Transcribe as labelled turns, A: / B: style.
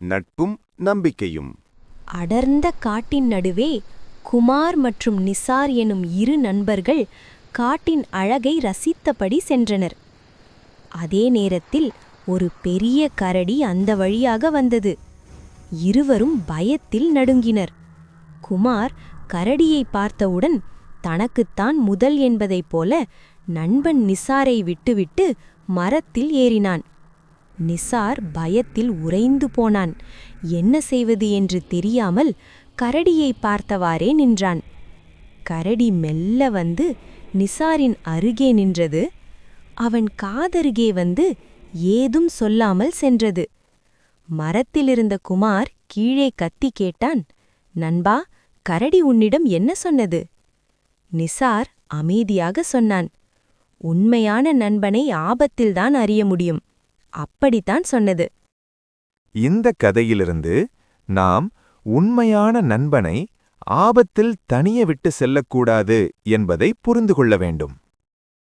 A: நட்பும் நம்பிக்கையும்.
B: அடர்ந்த காட்டின் நடுவே குமார் மற்றும் நிசார் எனும் இரு நண்பர்கள் காட்டின் அழகை ரசித்தபடி சென்றனர். அதே நேரத்தில் ஒரு பெரிய கரடி அந்த வழியாக வந்தது. இருவரும் பயத்தில் நடுங்கினர். குமார் கரடியை பார்த்தவுடன் தனக்குத்தான் முதல் என்பதைப் போல நண்பன் நிசாரை விட்டுவிட்டு மரத்தில் ஏறினான். நிசார் பயத்தில் உறைந்து போனான். என்ன செய்வது என்று தெரியாமல் கரடியை பார்த்தவாறே நின்றான். கரடி மெல்ல வந்து நிசாரின் அருகே நின்றது. அவன் காதருகே வந்து ஏதும் சொல்லாமல் சென்றது. மரத்திலிருந்த குமார் கீழே கத்தி கேட்டான், நண்பா, கரடி உன்னிடம் என்ன சொன்னது? நிசார் அமைதியாக சொன்னான், உண்மையான நண்பனை ஆபத்தில்தான் அறிய முடியும், அப்படித்தான் சொன்னது.
A: இந்த கதையிலிருந்து நாம் உண்மையான நண்பனை ஆபத்தில் தனியே விட்டு செல்லக்கூடாது என்பதை புரிந்து கொள்ள வேண்டும்.